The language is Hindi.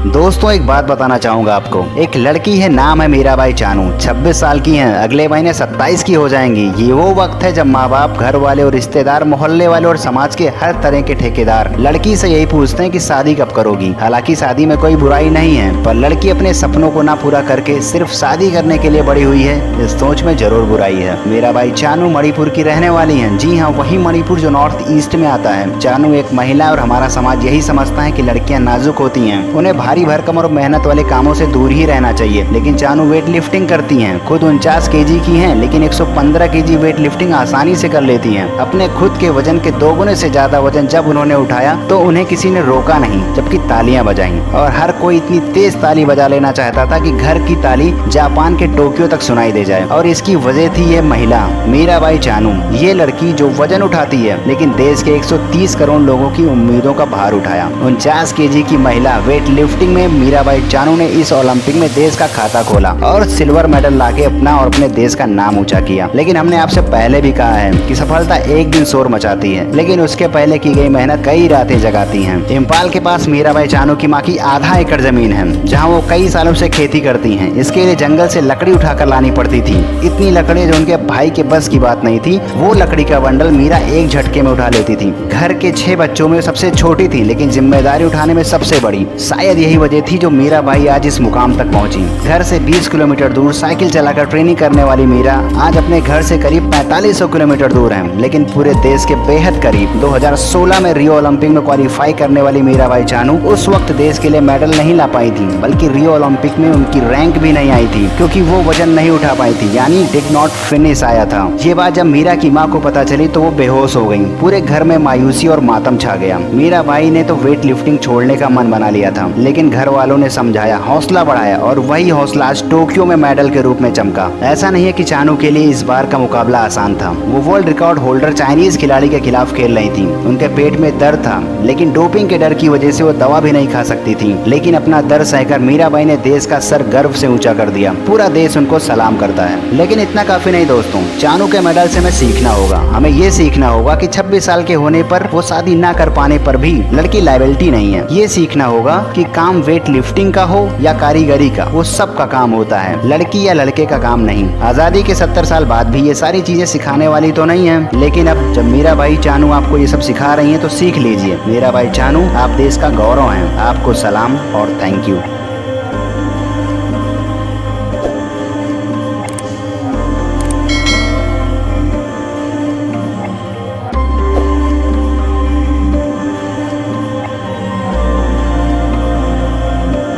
दोस्तों एक बात बताना चाहूंगा आपको। एक लड़की है, नाम है मीराबाई चानू, 26 साल की हैं, अगले महीने 27 की हो जाएंगी। ये वो वक्त है जब माँ बाप, घर वाले और रिश्तेदार, मोहल्ले वाले और समाज के हर तरह के ठेकेदार लड़की से यही पूछते हैं कि शादी कब करोगी। हालांकि शादी में कोई बुराई नहीं है, पर लड़की अपने सपनों को ना पूरा करके सिर्फ शादी करने के लिए बड़ी हुई है, इस सोच में जरूर बुराई है। मीराबाई चानू मणिपुर की रहने वाली है। जी हाँ, वही मणिपुर जो नॉर्थ ईस्ट में आता है। चानू एक महिला और हमारा समाज यही समझता है कि लड़कियां नाजुक होती हैं, उन्हें भारी भरकम और मेहनत वाले कामों से दूर ही रहना चाहिए। लेकिन चानू वेट लिफ्टिंग करती हैं, खुद 49 केजी की हैं, लेकिन 115 केजी वेट लिफ्टिंग आसानी से कर लेती हैं। अपने खुद के वजन के 2 गुने से ज्यादा वजन जब उन्होंने उठाया तो उन्हें किसी ने रोका नहीं, जबकि तालियां बजाईं। और हर कोई इतनी तेज ताली बजा लेना चाहता था कि घर की ताली जापान के टोक्यो तक सुनाई दे जाए। और इसकी वजह थी ये महिला मीराबाई चानू। ये लड़की जो वजन उठाती है, लेकिन देश के 130 करोड़ लोगों की उम्मीदों का भार उठाया। 49 केजी की महिला वेट लिफ्टिंग में मीराबाई चानू ने इस ओलंपिक में देश का खाता खोला और सिल्वर मेडल लाके अपना और अपने देश का नाम ऊंचा किया। लेकिन हमने आपसे पहले भी कहा है कि सफलता एक दिन शोर मचाती है, लेकिन उसके पहले की गई मेहनत कई रातें जगाती है। इम्फाल के पास मीराबाई चानू की माँ की आधा एकड़ जमीन है, जहाँ वो कई सालों से खेती करती हैं। इसके लिए जंगल से लकड़ी उठाकर लानी पड़ती थी, इतनी लकड़ी जो उनके भाई के बस की बात नहीं थी। वो लकड़ी का बंडल मीरा एक झटके में उठा लेती थी। घर के 6 बच्चों में सबसे छोटी थी, लेकिन जिम्मेदारी उठाने में सबसे बड़ी। शायद यही वजह थी जो मीराबाई आज इस मुकाम तक पहुंची। घर से 20 किलोमीटर दूर साइकिल चलाकर ट्रेनिंग करने वाली मीरा आज अपने घर से करीब 4500 किलोमीटर दूर है, लेकिन पूरे देश के बेहद करीब। 2016 में रियो ओलंपिक में क्वालिफाई करने वाली मीराबाई चानू उस वक्त देश के लिए मेडल नहीं ला पाई थी, बल्कि रियो ओलंपिक में उनकी रैंक भी नहीं आई थी, क्योंकि वो वजन नहीं उठा पाई थी, यानी डिड नॉट फिनिश आया था। ये बात जब मीरा की माँ को पता चली तो वो बेहोश हो गई। पूरे घर में मायूसी और मातम छा गया। मीराबाई ने तो वेट लिफ्टिंग छोड़ने का मन बना लिया था, लेकिन घर वालों ने समझाया, हौसला बढ़ाया, और वही हौसला आज टोक्यो में मेडल के रूप में चमका। ऐसा नहीं है कि चानू के लिए इस बार का मुकाबला आसान था। वो वर्ल्ड रिकॉर्ड होल्डर चाइनीज खिलाड़ी के खिलाफ खेल रही थी। उनके पेट में दर्द था, लेकिन डोपिंग के डर की वजह से वो दवा भी नहीं खा सकती थी। लेकिन अपना दर्द सहकर मीराबाई ने देश का सर गर्व से ऊंचा कर दिया। पूरा देश उनको सलाम करता है। लेकिन इतना काफी नहीं दोस्तों, चानू के मेडल से हमें सीखना होगा। हमें ये सीखना होगा कि 26 साल के होने पर वो शादी ना कर पाने पर भी लड़की लायबिलिटी नहीं है। ये सीखना होगा कि काम वेट लिफ्टिंग का हो या कारीगरी का, वो सब का काम होता है, लड़की या लड़के का काम नहीं। आजादी के 70 साल बाद भी ये सारी चीजें सिखाने वाली तो नहीं है, लेकिन अब जब मीराबाई चानू आपको ये सब सिखा रही है तो सीख लीजिए। मीराबाई चानू, आप देश का गौरव हैं। आपको सलाम और थैंक यू।